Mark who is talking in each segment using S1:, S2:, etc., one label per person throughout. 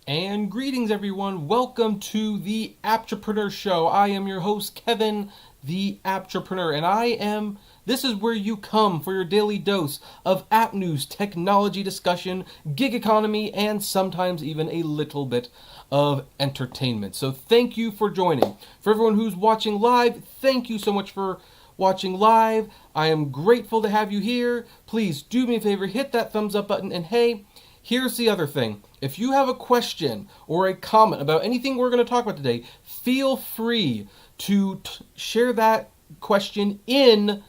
S1: And greetings, everyone. Welcome to the Apptrepreneur Show. I am your host, Kevin, the Apptrepreneur, and this is where you come for your daily dose of app news, technology discussion, gig economy, and sometimes even a little bit of entertainment. So thank you for joining. For everyone who's watching live, thank you so much for watching live. I am grateful to have you here. Please do me a favor, hit that thumbs up button, and hey, here's the other thing. If you have a question or a comment about anything we're going to talk about today, feel free to share that question in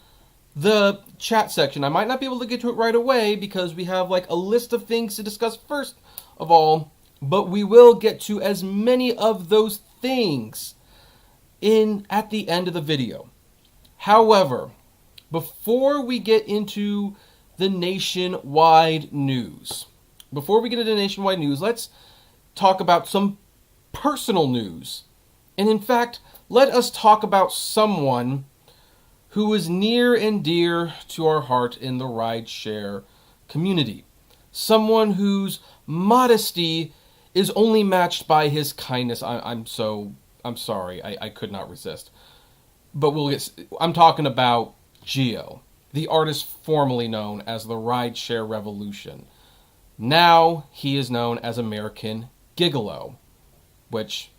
S1: the chat section. I might not be able to get to it right away because we have like a list of things to discuss first of all, but we will get to as many of those things at the end of the video. However, before we get into the nationwide news, let's talk about some personal news. And in fact, let us talk about someone who is near and dear to our heart in the rideshare community. Someone whose modesty is only matched by his kindness. I'm sorry, I could not resist. But I'm talking about Geo, the artist formerly known as the Rideshare Revolution. Now he is known as American Gigolo, which,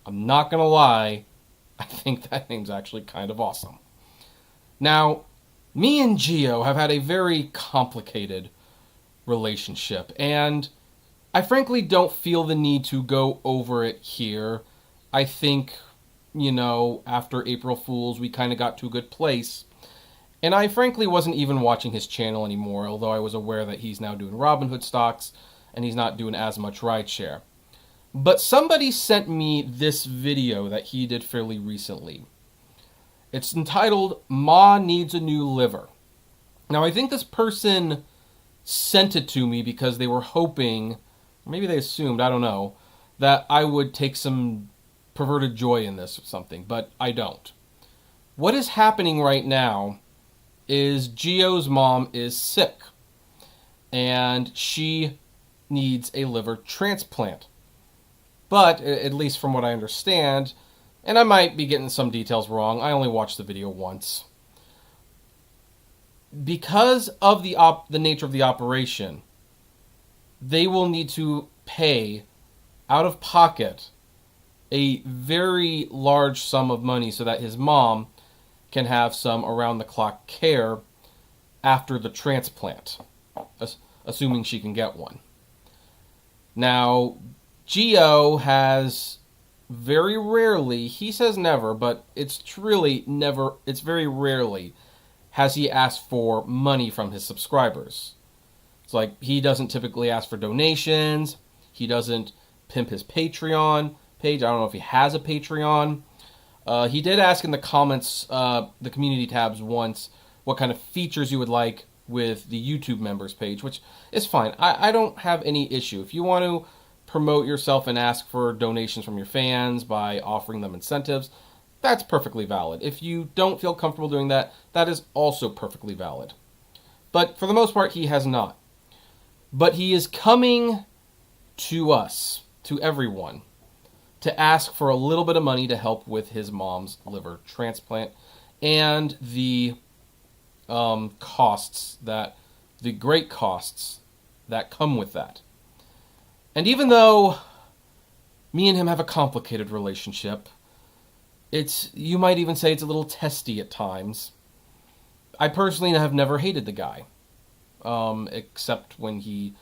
S1: I'm not going to lie, I think that name's actually kind of awesome. Now, me and Geo have had a very complicated relationship, and I frankly don't feel the need to go over it here. I think, after April Fools, we kind of got to a good place. And I frankly wasn't even watching his channel anymore, although I was aware that he's now doing Robinhood stocks and he's not doing as much rideshare. But somebody sent me this video that he did fairly recently. It's entitled, "Ma Needs a New Liver." Now, I think this person sent it to me because they were hoping, maybe they assumed, I don't know, that I would take some perverted joy in this or something, but I don't. What is happening right now is Geo's mom is sick, and she needs a liver transplant. But, at least from what I understand, and I might be getting some details wrong, I only watched the video once. Because of the nature of the operation, they will need to pay out of pocket a very large sum of money so that his mom can have some around-the-clock care after the transplant, assuming she can get one. Now, Geo has very rarely, he says never, but it's very rarely has he asked for money from his subscribers. It's like he doesn't typically ask for donations, he doesn't pimp his Patreon page. I don't know if he has a Patreon. He did ask in the comments, the community tabs once, what kind of features you would like with the YouTube members page, which is fine. I don't have any issue. If you want to promote yourself and ask for donations from your fans by offering them incentives, that's perfectly valid. If you don't feel comfortable doing that, that is also perfectly valid. But for the most part, he has not. But he is coming to us, to everyone, to ask for a little bit of money to help with his mom's liver transplant and the great costs that come with that. And even though me and him have a complicated relationship, you might even say it's a little testy at times. I personally have never hated the guy, except when he,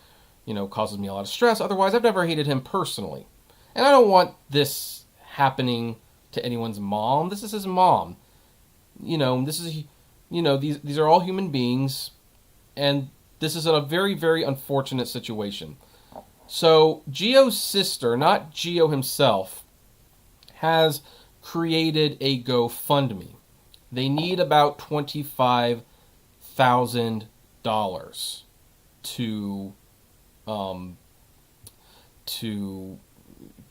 S1: causes me a lot of stress. Otherwise, I've never hated him personally. And I don't want this happening to anyone's mom. This is his mom. These are all human beings, and this is a very, very unfortunate situation. So, Geo's sister, not Geo himself, has created a GoFundMe. They need about $25,000 to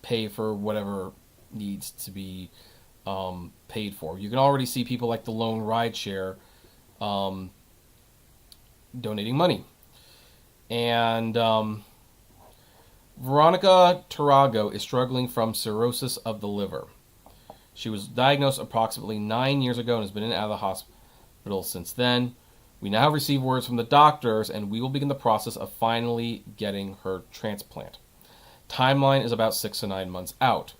S1: pay for whatever needs to be paid for. You can already see people like the Lone Rideshare donating money. And Veronica Tarago is struggling from cirrhosis of the liver. She was diagnosed approximately 9 years ago and has been in and out of the hospital since then. We now have received words from the doctors, and we will begin the process of finally getting her transplant. Timeline is about 6 to 9 months out.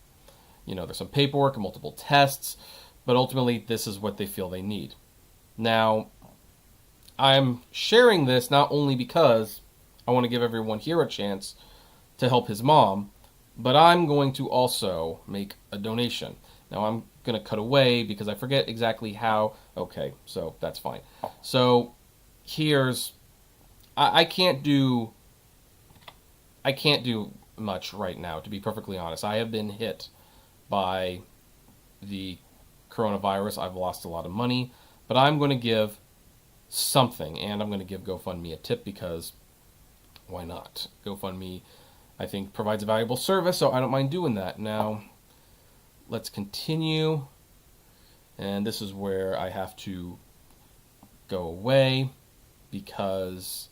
S1: There's some paperwork and multiple tests, but ultimately this is what they feel they need. Now, I'm sharing this not only because I want to give everyone here a chance to help his mom, but I'm going to also make a donation. Now, I'm going to cut away because I forget exactly how. Okay, so that's fine. So I can't do much right now, to be perfectly honest. I have been hit by the coronavirus. I've lost a lot of money, but I'm going to give something, and I'm going to give GoFundMe a tip because why not? GoFundMe, I think, provides a valuable service, so I don't mind doing that. Now, let's continue, and this is where I have to go away because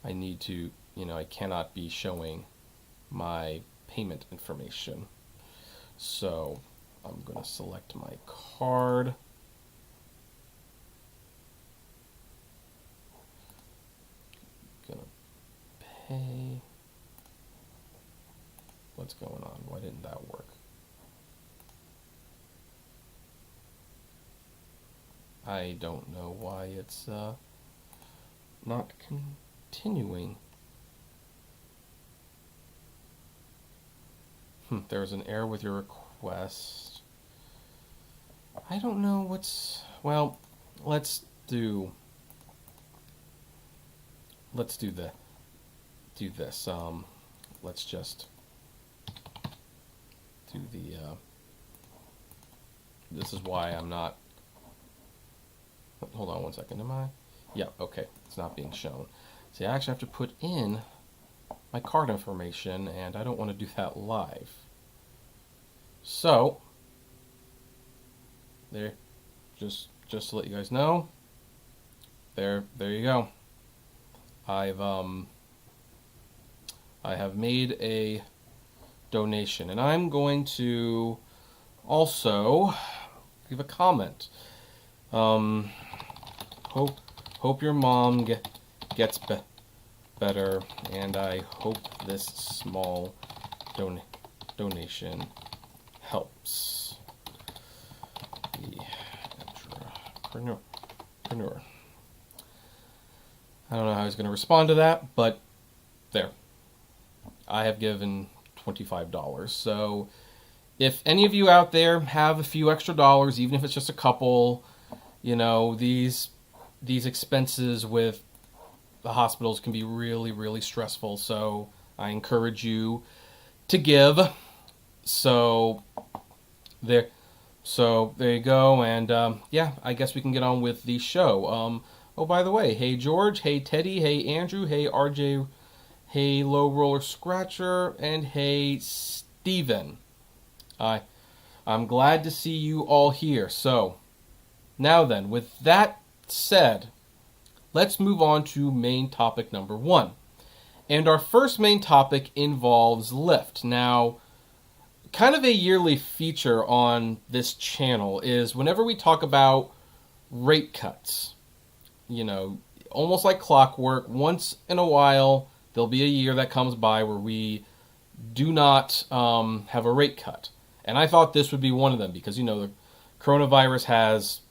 S1: I need to, I cannot be showing my payment information. So I'm going to select my card. Going to pay. What's going on? Why didn't that work? I don't know why it's not continuing. There's an error with your request. I don't know what's... Well, let's do this. Let's just do the... This is why I'm not... Hold on one second, am I? Yeah, okay, it's not being shown. See, I actually have to put in my card information, and I don't want to do that live. So, there, just to let you guys know, there you go. I have made a donation, and I'm going to also give a comment. Hope your mom gets better, and I hope this small donation helps the Apptrepreneur. I don't know how he's going to respond to that, but there. I have given $25. So if any of you out there have a few extra dollars, even if it's just a couple, these expenses with the hospitals can be really, really stressful. So I encourage you to give. So there you go. And I guess we can get on with the show. Oh, by the way, hey George, hey Teddy, hey Andrew, hey RJ, hey Low Roller Scratcher, and hey Steven. I'm glad to see you all here. So now then, with that said, let's move on to main topic number 1. And our first main topic involves Lyft. Now, kind of a yearly feature on this channel is whenever we talk about rate cuts, almost like clockwork, once in a while, there'll be a year that comes by where we do not have a rate cut. And I thought this would be one of them because, the coronavirus has,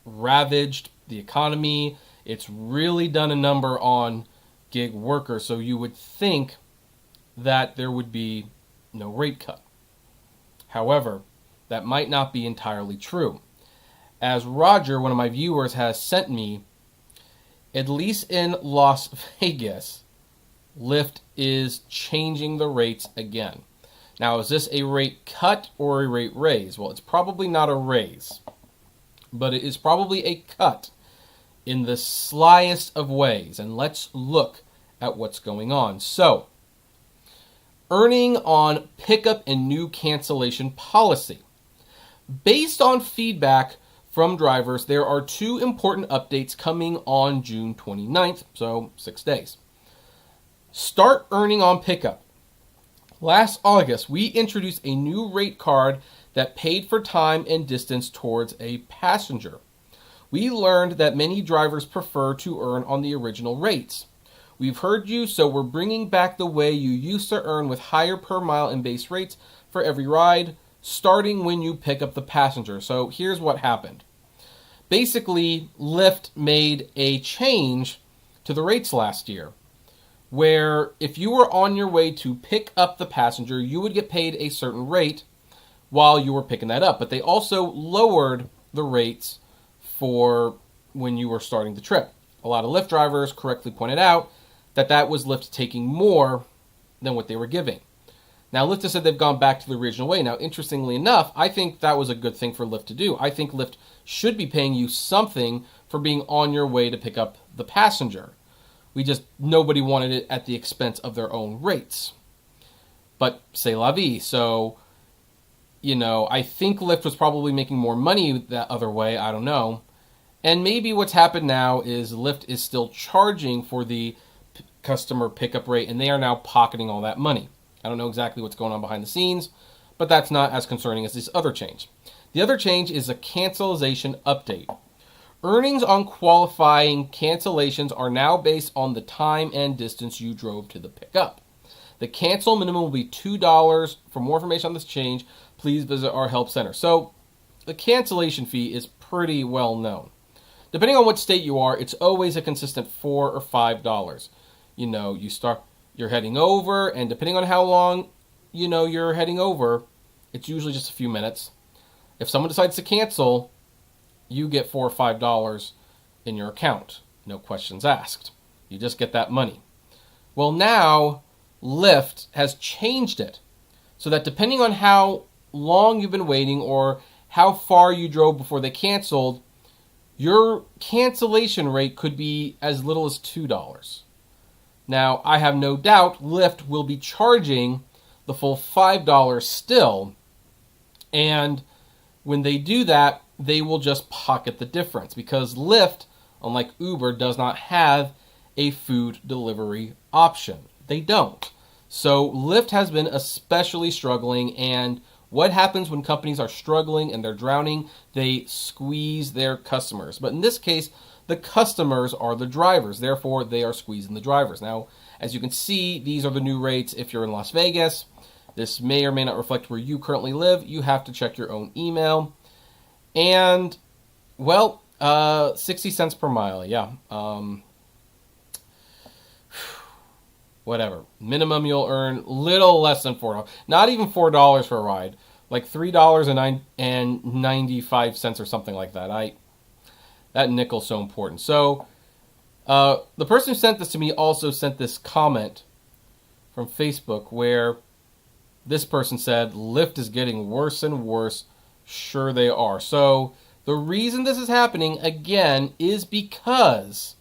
S1: ravaged the economy. It's really done a number on gig workers. So you would think that there would be no rate cut. However, that might not be entirely true. As Roger, one of my viewers, has sent me, at least in Las Vegas, Lyft is changing the rates again. Now, is this a rate cut or a rate raise? Well, it's probably not a raise, but it is probably a cut in the slyest of ways. And let's look at what's going on. So, earning on pickup and new cancellation policy. Based on feedback from drivers, there are 2 important updates coming on June 29th, so 6 days. Start earning on pickup. Last August, we introduced a new rate card that paid for time and distance towards a passenger. We learned that many drivers prefer to earn on the original rates. We've heard you, so we're bringing back the way you used to earn with higher per mile and base rates for every ride, starting when you pick up the passenger. So here's what happened. Basically, Lyft made a change to the rates last year, where if you were on your way to pick up the passenger, you would get paid a certain rate while you were picking that up. But they also lowered the rates for when you were starting the trip. A lot of Lyft drivers correctly pointed out that that was Lyft taking more than what they were giving. Now, Lyft has said they've gone back to the original way. Now, interestingly enough, I think that was a good thing for Lyft to do. I think Lyft should be paying you something for being on your way to pick up the passenger. Nobody wanted it at the expense of their own rates. But c'est la vie. So, I think Lyft was probably making more money that other way. I don't know. And maybe what's happened now is Lyft is still charging for the customer pickup rate, and they are now pocketing all that money. I don't know exactly what's going on behind the scenes, but that's not as concerning as this other change. The other change is a cancellation update. Earnings on qualifying cancellations are now based on the time and distance you drove to the pickup. The cancel minimum will be $2. For more information on this change, please visit our help center. So the cancellation fee is pretty well known. Depending on what state you are, it's always a consistent $4 or $5. You're heading over, and depending on how long, you're heading over, it's usually just a few minutes. If someone decides to cancel, you get $4 or $5 in your account. No questions asked. You just get that money. Well, now Lyft has changed it so that depending on how long you've been waiting or how far you drove before they canceled, your cancellation rate could be as little as $2. Now, I have no doubt Lyft will be charging the full $5 still, and when they do that, they will just pocket the difference because Lyft, unlike Uber, does not have a food delivery option. They don't. So Lyft has been especially struggling, and what happens when companies are struggling and they're drowning? They squeeze their customers. But in this case, the customers are the drivers. Therefore, they are squeezing the drivers. Now, as you can see, these are the new rates if you're in Las Vegas. This may or may not reflect where you currently live. You have to check your own email. And, 60 cents per mile, yeah. Whatever. Minimum you'll earn little less than $4. Not even $4 for a ride. Like $3.95 or something like that. That nickel's so important. So, the person who sent this to me also sent this comment from Facebook where this person said, Lyft is getting worse and worse. Sure they are. So, the reason this is happening, again, is because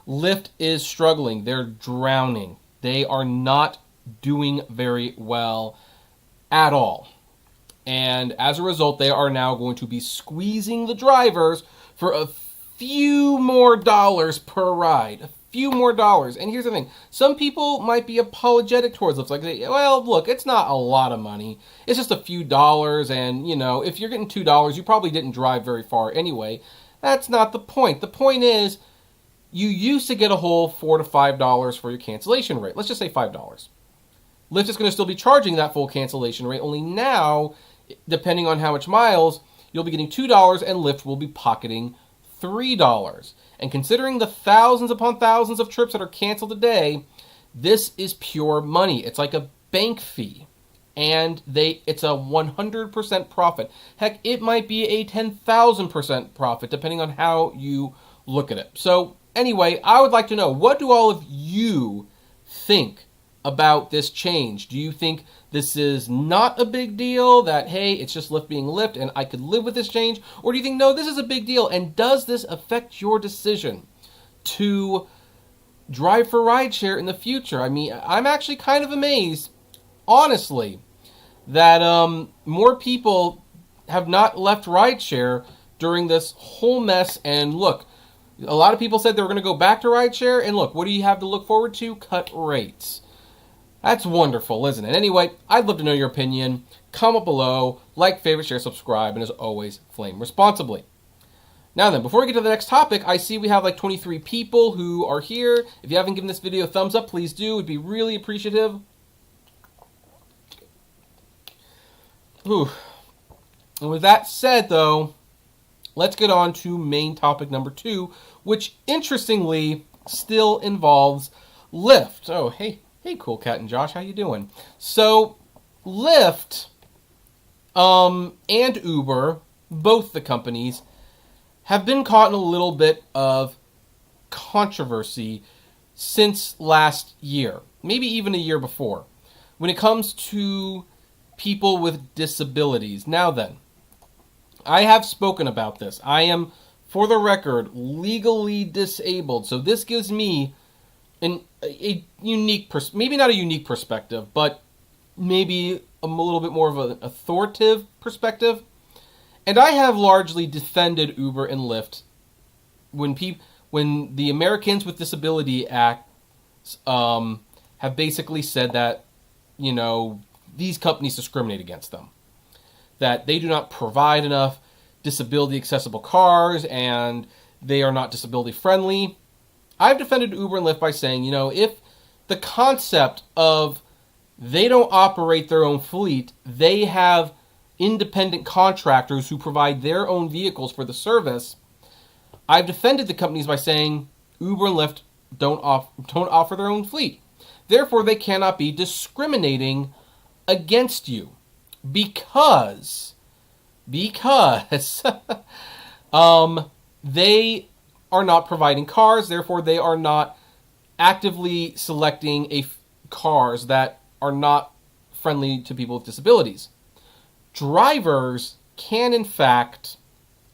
S1: Lyft is struggling. They're drowning. They are not doing very well at all. And as a result, they are now going to be squeezing the drivers for a few more dollars per ride. A few more dollars. And here's the thing. Some people might be apologetic towards Lyft. Like, well, look, it's not a lot of money. It's just a few dollars. And, if you're getting $2, you probably didn't drive very far anyway. That's not the point. The point is, you used to get a whole $4 to $5 for your cancellation rate. Let's just say $5. Lyft is going to still be charging that full cancellation rate. Only now, depending on how much miles, you'll be getting $2 and Lyft will be pocketing $3. And considering the thousands upon thousands of trips that are canceled a day, this is pure money. It's like a bank fee. And it's a 100% profit. Heck, it might be a 10,000% profit, depending on how you look at it. So, anyway, I would like to know, what do all of you think about this change? Do you think this is not a big deal, that, hey, it's just Lyft being Lyft and I could live with this change? Or do you think, no, this is a big deal, and does this affect your decision to drive for rideshare in the future? I mean, I'm actually kind of amazed, honestly, that more people have not left rideshare during this whole mess. And look, A lot of people said they were going to go back to rideshare, and look, what do you have to look forward to? Cut rates. That's wonderful, isn't it? Anyway, I'd love to know your opinion. Comment below, like, favorite, share, subscribe, and as always, flame responsibly. Now then, before we get to the next topic, I see we have like 23 people who are here. If you haven't given this video a thumbs up, please do. It would be really appreciative. Ooh. And with that said, though, let's get on to main topic number 2, which interestingly still involves Lyft. Oh, hey, Cool Cat and Josh, how you doing? So, Lyft and Uber, both the companies, have been caught in a little bit of controversy since last year, maybe even a year before, when it comes to people with disabilities. Now then, I have spoken about this. I am, for the record, legally disabled, so this gives me a unique, maybe not a unique perspective, but maybe a little bit more of an authoritative perspective. And I have largely defended Uber and Lyft when the Americans with Disability Act have basically said that, you know, these companies discriminate against them, that they do not provide enough disability accessible cars and they are not disability friendly. I've defended Uber and Lyft by saying, you know, if the concept of they don't operate their own fleet, they have independent contractors who provide their own vehicles for the service, I've defended the companies by saying Uber and Lyft don't offer their own fleet. Therefore, they cannot be discriminating against you because they are not providing cars. Therefore, they are not actively selecting cars that are not friendly to people with disabilities. Drivers can, in fact,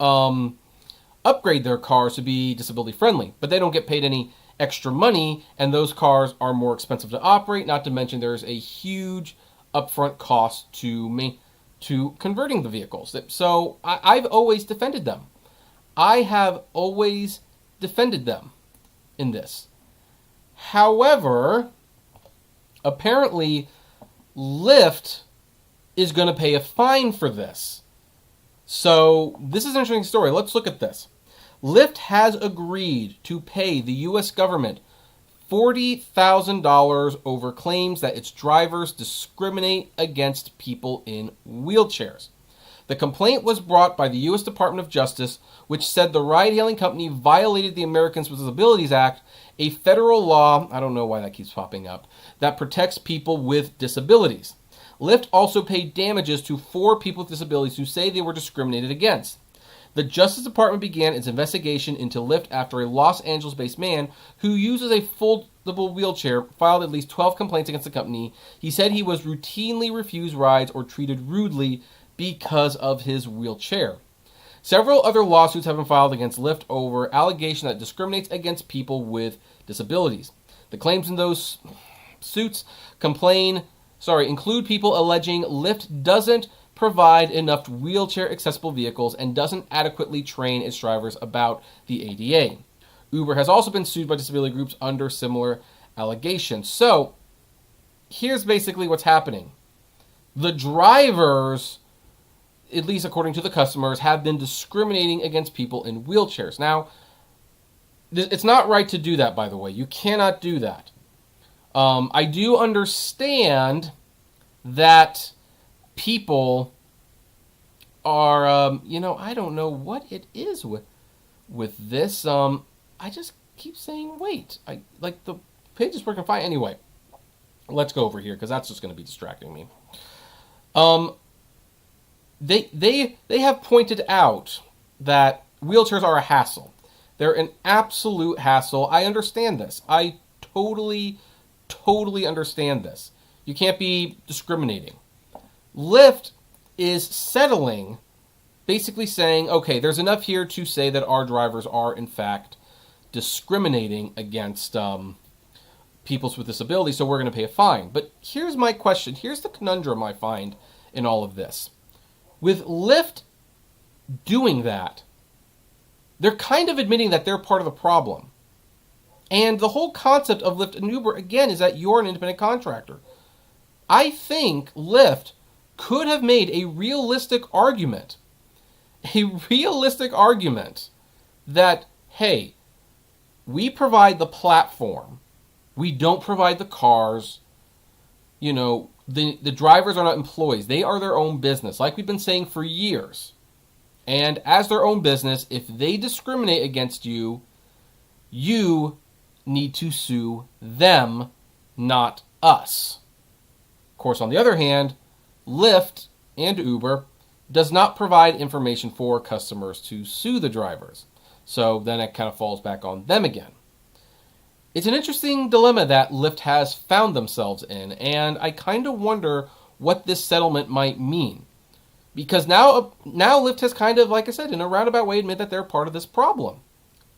S1: upgrade their cars to be disability friendly, but they don't get paid any extra money, and those cars are more expensive to operate, not to mention there's a huge upfront cost to converting the vehicles. So I've always defended them. I have always defended them in this. However, apparently, Lyft is going to pay a fine for this. So this is an interesting story. Let's look at this. Lyft has agreed to pay the U.S. government $40,000 over claims that its drivers discriminate against people in wheelchairs. The complaint was brought by the U.S. Department of Justice, which said the ride-hailing company violated the Americans with Disabilities Act, a federal law, I don't know why that keeps popping up, that protects people with disabilities. Lyft also paid damages to 4 people with disabilities who say they were discriminated against. The Justice Department began its investigation into Lyft after a Los Angeles-based man who uses a foldable wheelchair filed at least 12 complaints against the company. He said he was routinely refused rides or treated rudely because of his wheelchair. Several other lawsuits have been filed against Lyft over allegation that it discriminates against people with disabilities. The claims in those suits include people alleging Lyft doesn't provide enough wheelchair-accessible vehicles and doesn't adequately train its drivers about the ADA. Uber has also been sued by disability groups under similar allegations. So, here's basically what's happening. The drivers, at least according to the customers, have been discriminating against people in wheelchairs. Now, it's not right to do that, by the way. You cannot do that. I do understand that people are, I don't know what it is with this. I just keep saying wait. The page is working fine. Anyway, let's go over here because that's just going to be distracting me. They have pointed out that wheelchairs are a hassle. They're an absolute hassle. I understand this. I totally understand this. You can't be discriminating. Lyft is settling, basically saying, okay, there's enough here to say that our drivers are, in fact, discriminating against people with disabilities, so we're going to pay a fine. But here's my question. Here's the conundrum I find in all of this. With Lyft doing that, they're kind of admitting that they're part of the problem. And the whole concept of Lyft and Uber, again, is that you're an independent contractor. I think Lyft could have made a realistic argument that, hey, we provide the platform. We don't provide the cars. The drivers are not employees. They are their own business, like we've been saying for years. And as their own business, if they discriminate against you, you need to sue them, not us. Of course, on the other hand, Lyft and Uber does not provide information for customers to sue the drivers. So then it kind of falls back on them again. It's an interesting dilemma that Lyft has found themselves in, and I kind of wonder what this settlement might mean. Because now Lyft has kind of, like I said, in a roundabout way admit that they're part of this problem.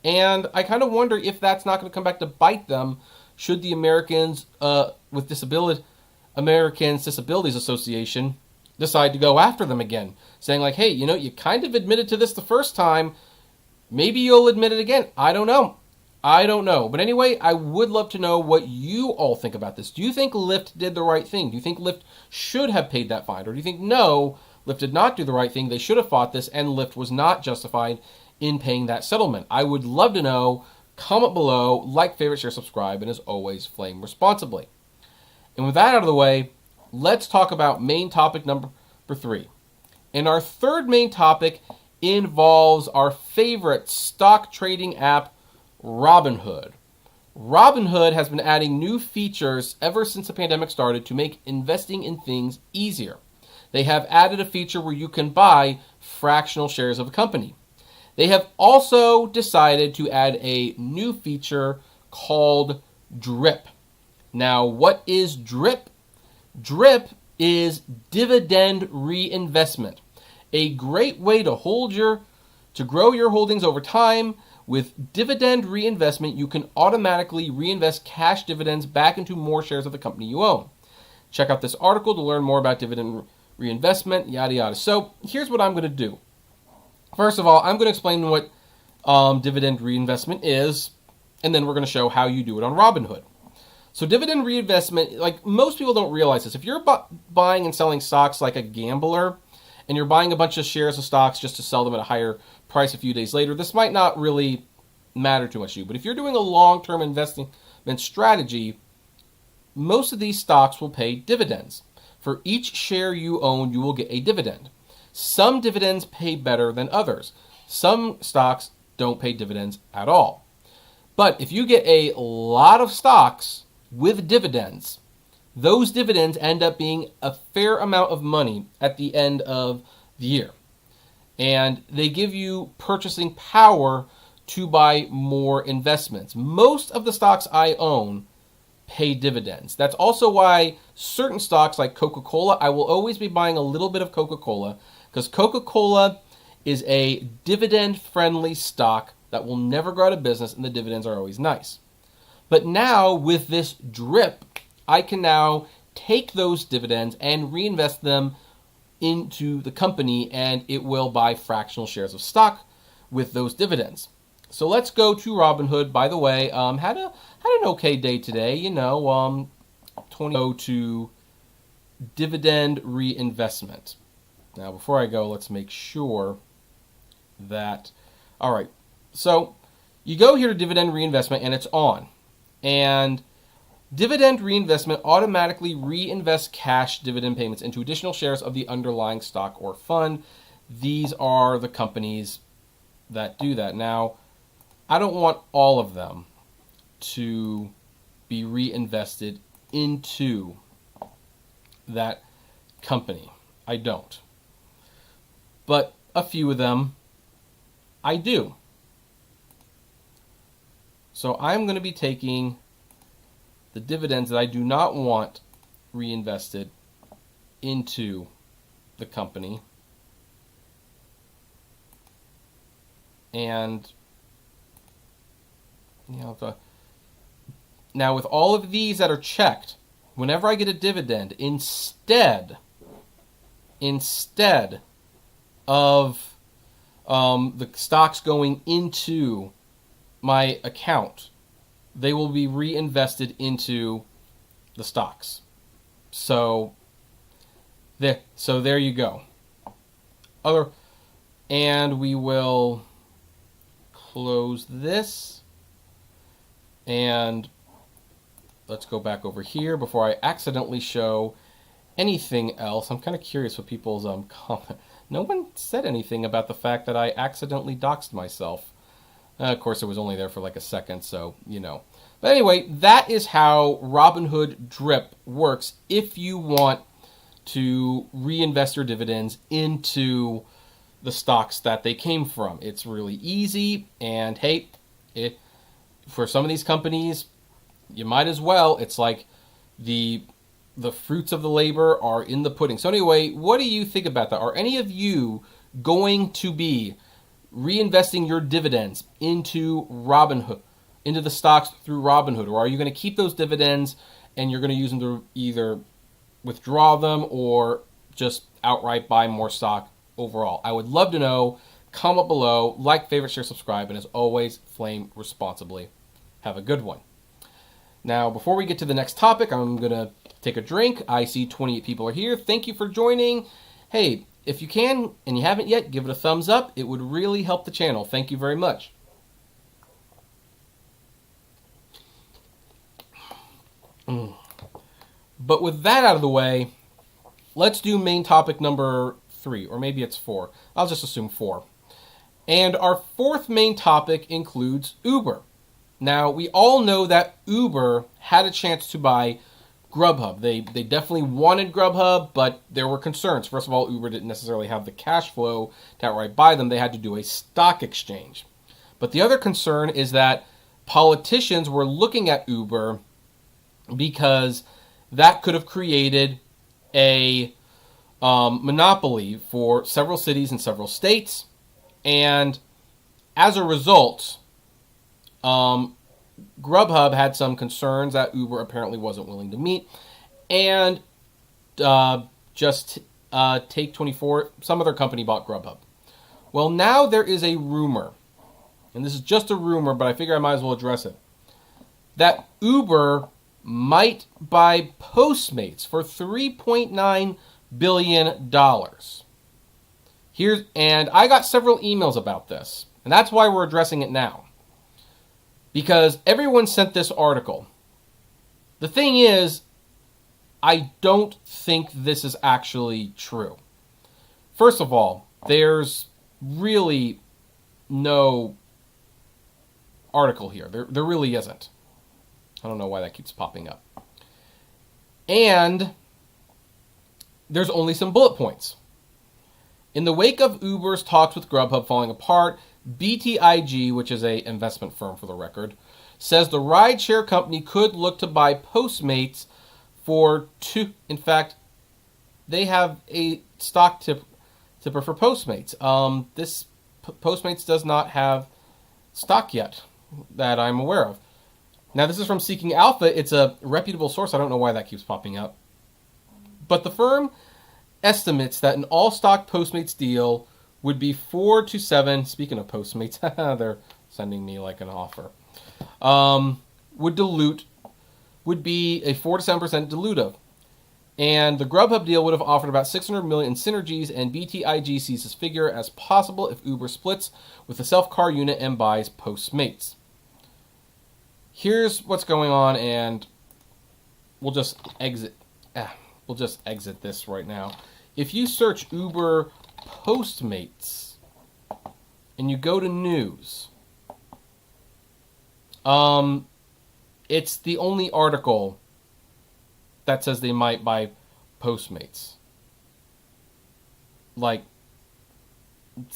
S1: And I kind of wonder if that's not going to come back to bite them should the Americans Americans Disabilities Association decide to go after them again, saying like, hey, you kind of admitted to this the first time. Maybe you'll admit it again. I don't know. But anyway, I would love to know what you all think about this. Do you think Lyft did the right thing? Do you think Lyft should have paid that fine? Or do you think, no, Lyft did not do the right thing, they should have fought this, and Lyft was not justified in paying that settlement? I would love to know. Comment below, like, favorite, share, subscribe, and as always, flame responsibly. And with that out of the way, let's talk about main topic number 3. And our third main topic involves our favorite stock trading app, Robinhood. Robinhood has been adding new features ever since the pandemic started to make investing in things easier. They have added a feature where you can buy fractional shares of a company. They have also decided to add a new feature called DRIP. Now, what is DRIP? DRIP is dividend reinvestment, a great way to grow your holdings over time. With dividend reinvestment, you can automatically reinvest cash dividends back into more shares of the company you own. Check out this article to learn more about dividend reinvestment, yada yada. So here's what I'm going to do. First of all, I'm going to explain what dividend reinvestment is, and then we're going to show how you do it on Robinhood. So dividend reinvestment, like most people don't realize this. If you're buying and selling stocks like a gambler, and you're buying a bunch of shares of stocks just to sell them at a higher price a few days later, this might not really matter too much to you. But if you're doing a long-term investment strategy, most of these stocks will pay dividends. For each share you own, you will get a dividend. Some dividends pay better than others. Some stocks don't pay dividends at all. But if you get a lot of stocks with dividends, those dividends end up being a fair amount of money at the end of the year. And they give you purchasing power to buy more investments. Most of the stocks I own pay dividends. That's also why certain stocks like Coca-Cola, I will always be buying a little bit of Coca-Cola, because Coca-Cola is a dividend-friendly stock that will never go out of business, and the dividends are always nice. But now with this DRIP, I can now take those dividends and reinvest them into the company, and it will buy fractional shares of stock with those dividends. So let's go to Robinhood. By the way, had an okay day today. Go to dividend reinvestment. Now, before I go, let's make sure that. All right. So you go here to dividend reinvestment, and it's on. And dividend reinvestment automatically reinvests cash dividend payments into additional shares of the underlying stock or fund. These are the companies that do that. Now, I don't want all of them to be reinvested into that company. I don't. But a few of them, I do. So I'm going to be taking the dividends that I do not want reinvested into the company. And now with all of these that are checked, whenever I get a dividend, instead of the stocks going into my account, they will be reinvested into the stocks. So there you go. And we will close this. And let's go back over here before I accidentally show anything else. I'm kind of curious what people's comment. No one said anything about the fact that I accidentally doxed myself. Of course, it was only there for like a second, so you know. But anyway, that is how Robinhood Drip works if you want to reinvest your dividends into the stocks that they came from. It's really easy, and hey, for some of these companies, you might as well. It's like the fruits of the labor are in the pudding. So anyway, what do you think about that? Are any of you going to be reinvesting your dividends into Robinhood, into the stocks through Robinhood? Or are you going to keep those dividends and you're going to use them to either withdraw them or just outright buy more stock overall? I would love to know. Comment below, like, favorite, share, subscribe, and as always, flame responsibly. Have a good one. Now, before we get to the next topic, I'm going to take a drink. I see 28 people are here. Thank you for joining. Hey, if you can and you haven't yet, give it a thumbs up. It would really help the channel. Thank you very much. But with that out of the way, let's do main topic number 3, or maybe it's 4. I'll just assume 4. And our fourth main topic includes Uber. Now, we all know that Uber had a chance to buy Grubhub. They definitely wanted Grubhub, but there were concerns. First of all, Uber didn't necessarily have the cash flow to outright buy them. They had to do a stock exchange. But the other concern is that politicians were looking at Uber because that could have created a monopoly for several cities and several states. And as a result, Grubhub had some concerns that Uber apparently wasn't willing to meet. And Take24, some other company bought Grubhub. Well, now there is a rumor, and this is just a rumor, but I figure I might as well address it, that Uber might buy Postmates for $3.9 billion. And I got several emails about this, and that's why we're addressing it now. Because everyone sent this article. The thing is, I don't think this is actually true. First of all, there's really no article here. There really isn't. I don't know why that keeps popping up. And there's only some bullet points. In the wake of Uber's talks with Grubhub falling apart, BTIG, which is an investment firm for the record, says the rideshare company could look to buy Postmates for in fact, they have a stock tipper for Postmates. This Postmates does not have stock yet that I'm aware of. Now, this is from Seeking Alpha. It's a reputable source. I don't know why that keeps popping up. But the firm estimates that an all-stock Postmates deal would be 4 to 7. Speaking of Postmates, they're sending me like an offer. Would be a 4 to 7% dilutive. And the Grubhub deal would have offered about $600 million in synergies, and BTIG sees this figure as possible if Uber splits with the self-car unit and buys Postmates. Here's what's going on, and we'll just exit this right now. If you search Uber Postmates and you go to news, it's the only article that says they might buy Postmates. Like,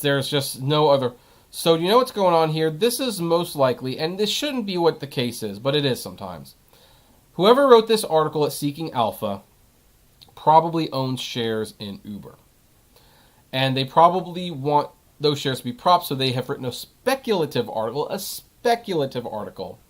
S1: there's just no other. So you know what's going on here? This is most likely, and this shouldn't be what the case is, but it is sometimes. Whoever wrote this article at Seeking Alpha probably owns shares in Uber. And they probably want those shares to be propped, so they have written a speculative article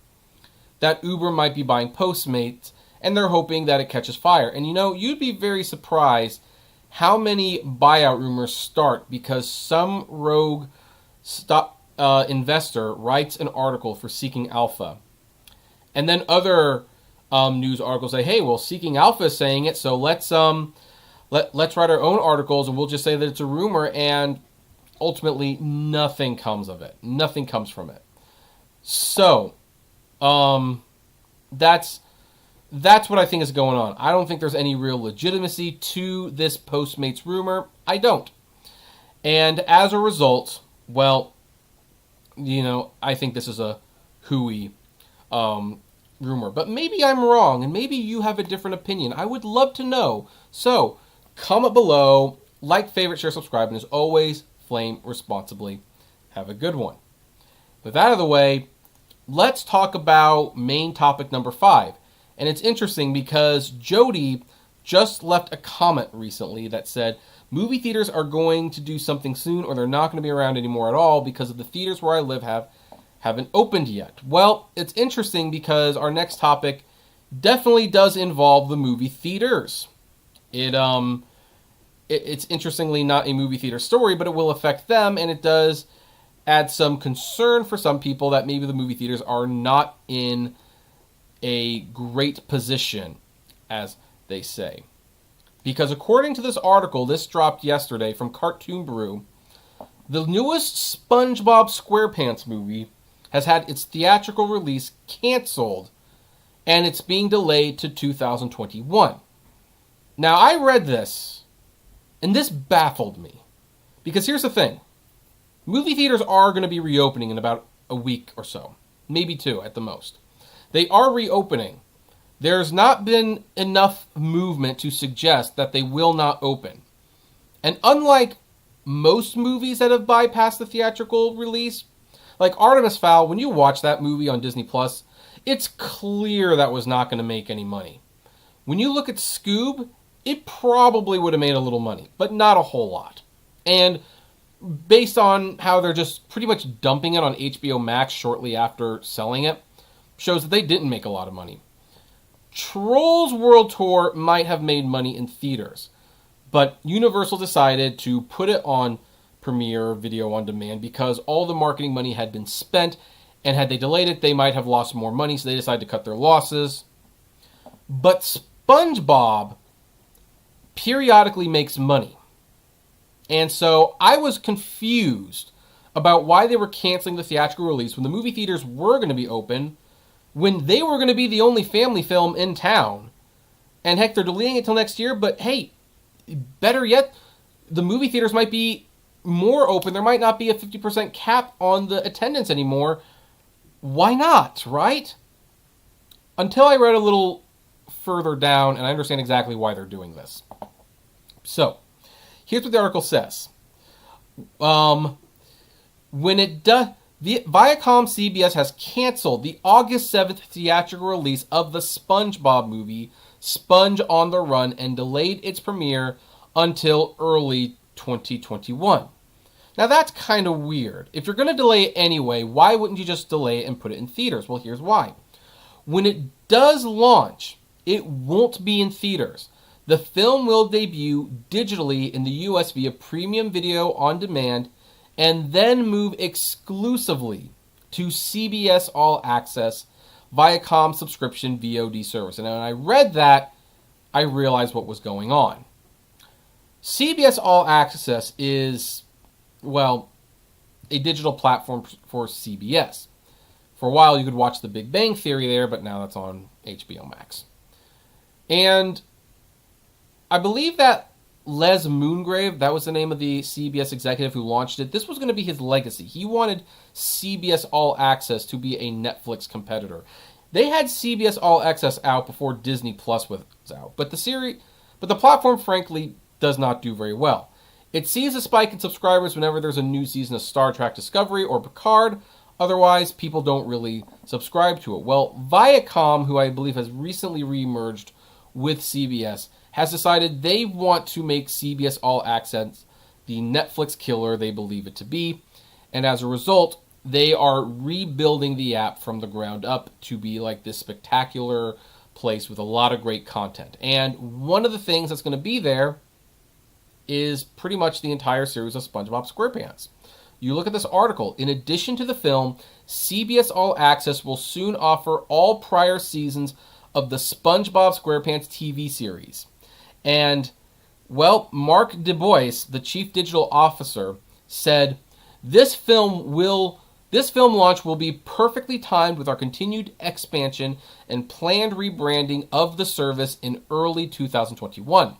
S1: that Uber might be buying Postmates, and they're hoping that it catches fire. And you know, you'd be very surprised how many buyout rumors start because some rogue investor writes an article for Seeking Alpha, and then other news articles say, "Hey, well, Seeking Alpha is saying it, so let's write our own articles, and we'll just say that it's a rumor." And ultimately, nothing comes of it. Nothing comes from it. So, that's what I think is going on. I don't think there's any real legitimacy to this Postmates rumor. I don't. And as a result, well, I think this is a hooey rumor. But maybe I'm wrong, and maybe you have a different opinion. I would love to know. So, comment below, like, favorite, share, subscribe, and as always, flame responsibly. Have a good one. With that out of the way, let's talk about main topic number 5. And it's interesting because Jody just left a comment recently that said, movie theaters are going to do something soon, or they're not going to be around anymore at all because of the theaters where I live haven't opened yet. Well, it's interesting because our next topic definitely does involve the movie theaters. It's interestingly not a movie theater story, but it will affect them, and it does add some concern for some people that maybe the movie theaters are not in a great position, as they say. Because according to this article, this dropped yesterday from Cartoon Brew, the newest SpongeBob SquarePants movie has had its theatrical release canceled, and it's being delayed to 2021. Now, I read this, and this baffled me. Because here's the thing. Movie theaters are going to be reopening in about a week or so. Maybe 2 at the most. They are reopening. There's not been enough movement to suggest that they will not open. And unlike most movies that have bypassed the theatrical release, like Artemis Fowl, when you watch that movie on Disney+, it's clear that was not going to make any money. When you look at Scoob, it probably would have made a little money, but not a whole lot. And based on how they're just pretty much dumping it on HBO Max shortly after selling it, shows that they didn't make a lot of money. Trolls World Tour might have made money in theaters, but Universal decided to put it on Premiere Video on Demand because all the marketing money had been spent, and had they delayed it, they might have lost more money, so they decided to cut their losses. But SpongeBob periodically makes money. And so I was confused about why they were canceling the theatrical release when the movie theaters were going to be open, when they were going to be the only family film in town. And heck, they're delaying it till next year, but hey, better yet, the movie theaters might be more open. There might not be a 50% cap on the attendance anymore. Why not, right? Until I read a little further down, and I understand exactly why they're doing this. So, here's what the article says. Viacom CBS has canceled the August 7th theatrical release of the SpongeBob movie, Sponge on the Run, and delayed its premiere until early 2021. Now that's kind of weird. If you're going to delay it anyway, why wouldn't you just delay it and put it in theaters? Well, here's why. When it does launch, it won't be in theaters. The film will debut digitally in the US via premium video on demand and then move exclusively to CBS All Access Viacom subscription VOD service. And when I read that, I realized what was going on. CBS All Access is, well, a digital platform for CBS. For a while, you could watch The Big Bang Theory there, but now that's on HBO Max. And I believe that Les Moongrave, that was the name of the CBS executive who launched it, this was going to be his legacy. He wanted CBS All Access to be a Netflix competitor. They had CBS All Access out before Disney Plus was out, but the platform, frankly, does not do very well. It sees a spike in subscribers whenever there's a new season of Star Trek Discovery or Picard. Otherwise, people don't really subscribe to it. Well, Viacom, who I believe has recently reemerged with CBS, has decided they want to make CBS All Access the Netflix killer they believe it to be. And as a result, they are rebuilding the app from the ground up to be like this spectacular place with a lot of great content. And one of the things that's going to be there is pretty much the entire series of SpongeBob SquarePants. You look at this article. In addition to the film, CBS All Access will soon offer all prior seasons of the SpongeBob SquarePants TV series. And, well, Mark DuBois, the chief digital officer, said, This film launch will be perfectly timed with our continued expansion and planned rebranding of the service in early 2021,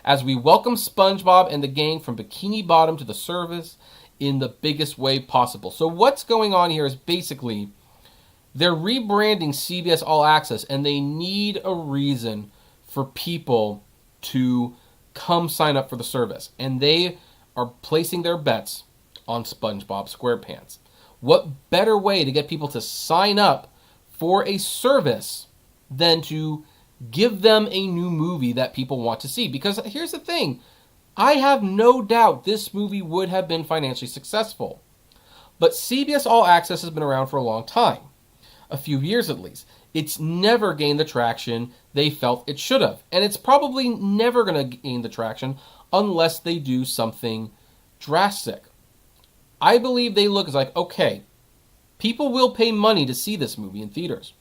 S1: as we welcome SpongeBob and the gang from Bikini Bottom to the service in the biggest way possible. So what's going on here is basically they're rebranding CBS All Access, and they need a reason for people to come sign up for the service. And they are placing their bets on SpongeBob SquarePants. What better way to get people to sign up for a service than to give them a new movie that people want to see? Because here's the thing. I have no doubt this movie would have been financially successful. But CBS All Access has been around for a long time. A few years at least. It's never gained the traction they felt it should have. And it's probably never going to gain the traction unless they do something drastic. I believe they look as like, okay, people will pay money to see this movie in theaters.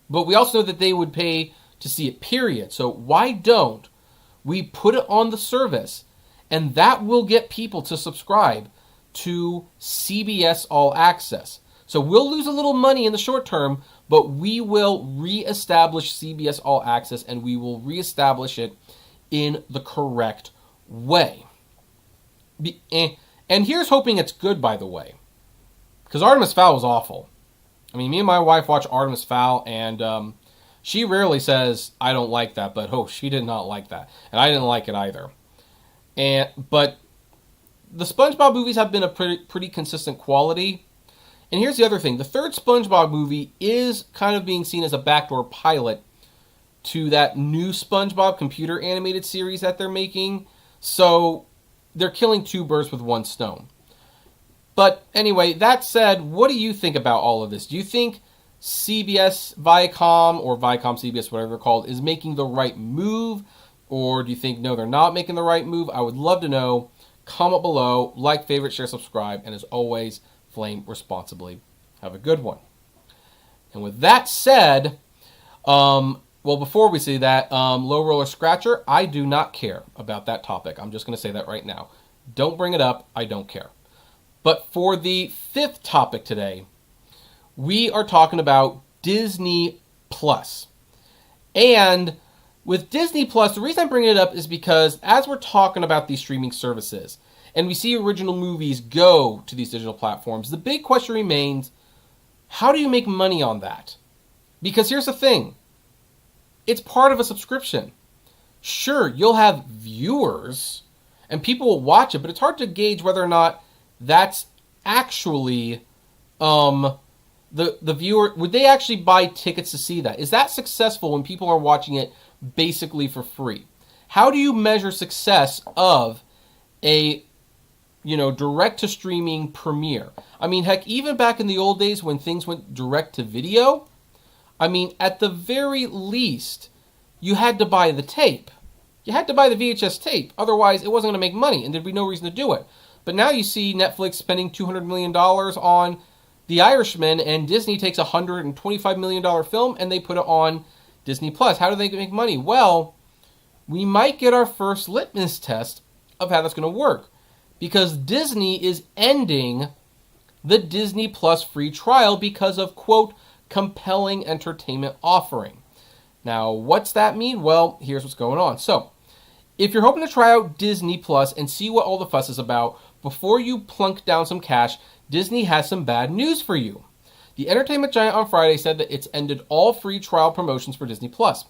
S1: But we also know that they would pay to see it, period. So why don't we put it on the service, and that will get people to subscribe to CBS All Access. So we'll lose a little money in the short term, but we will reestablish CBS All Access, and we will reestablish it in the correct way. And here's hoping it's good, by the way, because Artemis Fowl was awful. I mean, me and my wife watch Artemis Fowl, and she rarely says, I don't like that, but she did not like that. And I didn't like it either. But the SpongeBob movies have been a pretty consistent quality. And here's the other thing. The third SpongeBob movie is kind of being seen as a backdoor pilot to that new SpongeBob computer animated series that they're making. So they're killing two birds with one stone. But anyway, that said, what do you think about all of this? Do you think CBS Viacom, or Viacom CBS, whatever they're called, is making the right move? Or do you think, no, they're not making the right move? I would love to know. Comment below, like, favorite, share, subscribe, and as always, flame responsibly. Have a good one. And with that said, well, before we say that, Low Roller Scratcher, I do not care about that topic. I'm just going to say that right now. Don't bring it up. I don't care. But for the fifth topic today, we are talking about Disney Plus. And with Disney Plus, the reason I'm bringing it up is because as we're talking about these streaming services, and we see original movies go to these digital platforms, the big question remains, how do you make money on that? Because here's the thing. It's part of a subscription. Sure, you'll have viewers, and people will watch it, but it's hard to gauge whether or not that's actually the viewer. Would they actually buy tickets to see that? Is that successful when people are watching it basically for free? How do you measure success of a direct to streaming premiere? I mean, heck, even back in the old days when things went direct to video, I mean, at the very least, you had to buy the tape. You had to buy the VHS tape. Otherwise, it wasn't going to make money, and there'd be no reason to do it. But now you see Netflix spending $200 million on The Irishman, and Disney takes a $125 million film, and they put it on Disney Plus. How do they make money? Well, we might get our first litmus test of how that's going to work. Because Disney is ending the Disney Plus free trial because of, quote, compelling entertainment offering. Now, what's that mean? Well, here's what's going on. So, if you're hoping to try out Disney Plus and see what all the fuss is about, before you plunk down some cash, Disney has some bad news for you. The entertainment giant on Friday said that it's ended all free trial promotions for Disney Plus.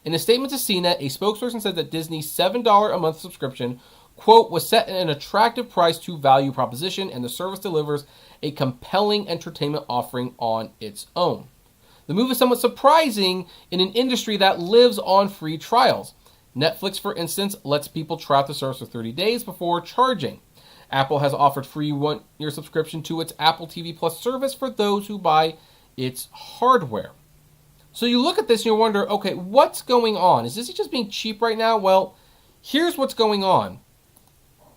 S1: In a statement to CNET, a spokesperson said that Disney's $7 a month subscription, quote, was set at an attractive price to value proposition, and the service delivers a compelling entertainment offering on its own. The move is somewhat surprising in an industry that lives on free trials. Netflix, for instance, lets people try out the service for 30 days before charging. Apple has offered free one-year subscription to its Apple TV Plus service for those who buy its hardware. So you look at this and you wonder, okay, what's going on? Is this just being cheap right now? Well, here's what's going on.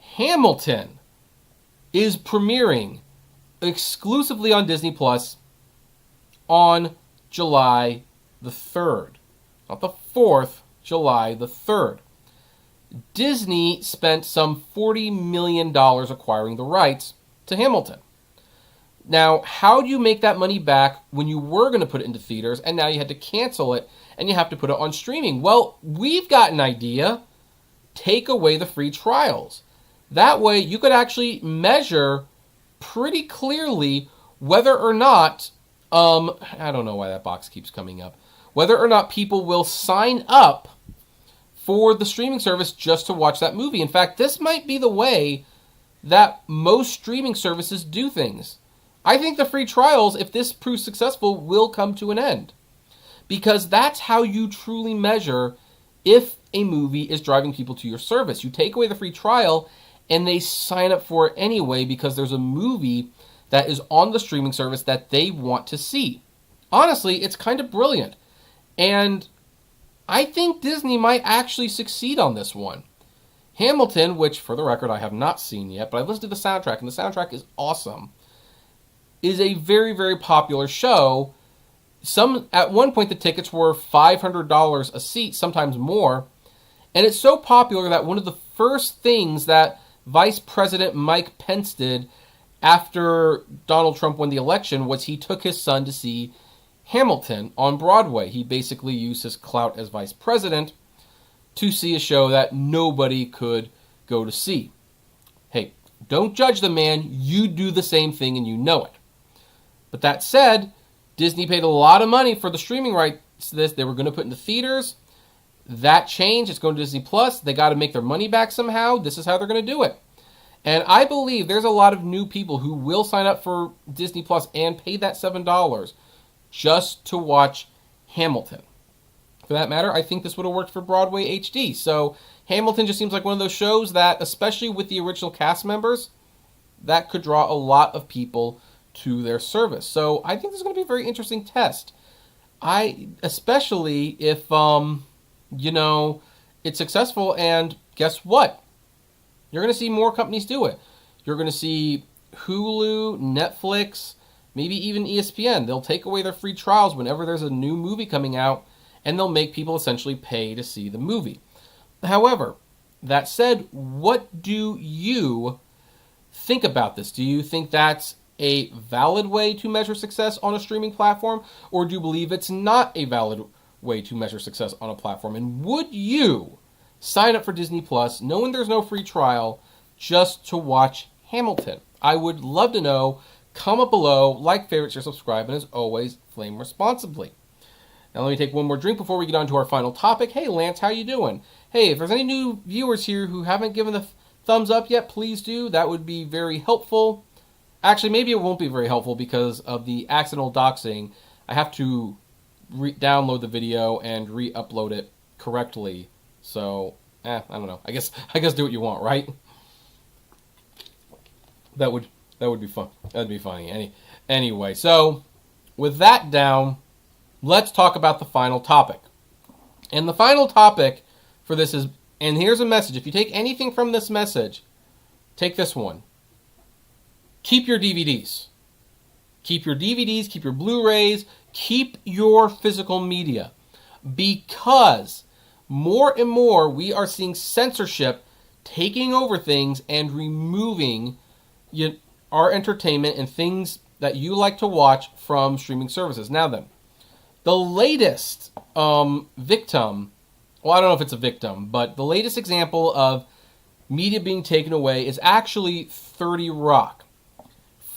S1: Hamilton is premiering exclusively on Disney Plus on July the 3rd. Not the 4th, July the 3rd. Disney spent some $40 million acquiring the rights to Hamilton. Now, how do you make that money back when you were going to put it into theaters and now you had to cancel it and you have to put it on streaming? Well, we've got an idea. Take away the free trials. That way you could actually measure pretty clearly whether or not, I don't know why that box keeps coming up, whether or not people will sign up for the streaming service just to watch that movie. In fact, this might be the way that most streaming services do things. I think the free trials, if this proves successful, will come to an end. Because that's how you truly measure if a movie is driving people to your service. You take away the free trial and they sign up for it anyway because there's a movie that is on the streaming service that they want to see. Honestly, it's kind of brilliant. And I think Disney might actually succeed on this one. Hamilton, which for the record I have not seen yet, but I've listened to the soundtrack, and the soundtrack is awesome, is a very, very popular show. At one point the tickets were $500 a seat, sometimes more. And it's so popular that one of the first things that Vice President Mike Pence did after Donald Trump won the election was he took his son to see Hamilton on Broadway. He basically used his clout as vice president to see a show that nobody could go to see. Hey, don't judge the man. You do the same thing and you know it. But that said, Disney paid a lot of money for the streaming rights to this. They were going to put in the theaters. That changed. It's going to Disney Plus. They got to make their money back somehow. This is how they're going to do it. And I believe there's a lot of new people who will sign up for Disney Plus and pay that $7 just to watch Hamilton. For that matter, I think this would have worked for Broadway HD. So Hamilton just seems like one of those shows that, especially with the original cast members, that could draw a lot of people to their service. So I think this is going to be a very interesting test. Especially if, it's successful, and guess what? You're going to see more companies do it. You're going to see Hulu, Netflix, maybe even ESPN. They'll take away their free trials whenever there's a new movie coming out, and they'll make people essentially pay to see the movie. However, that said, what do you think about this? Do you think that's a valid way to measure success on a streaming platform, or do you believe it's not a valid way to measure success on a platform? And would you sign up for Disney Plus knowing there's no free trial just to watch Hamilton? I would love to know. Comment below, like, favorite, share, subscribe, and as always, flame responsibly. Now let me take one more drink before we get on to our final topic. Hey Lance, how you doing? Hey, if there's any new viewers here who haven't given the thumbs up yet, please do. That would be very helpful. Actually, maybe it won't be very helpful because of the accidental doxing. I have to download the video and re-upload it correctly. So, I don't know. I guess do what you want, right? That would be fun. That'd be funny. Anyway, so with that down, let's talk about the final topic. And the final topic for this is, and here's a message. If you take anything from this message, take this one. Keep your DVDs. Keep your DVDs, keep your Blu-rays, keep your physical media. Because more and more we are seeing censorship taking over things and removing our entertainment and things that you like to watch from streaming services. Now then, the latest victim, well, I don't know if it's a victim, but the latest example of media being taken away is actually 30 Rock.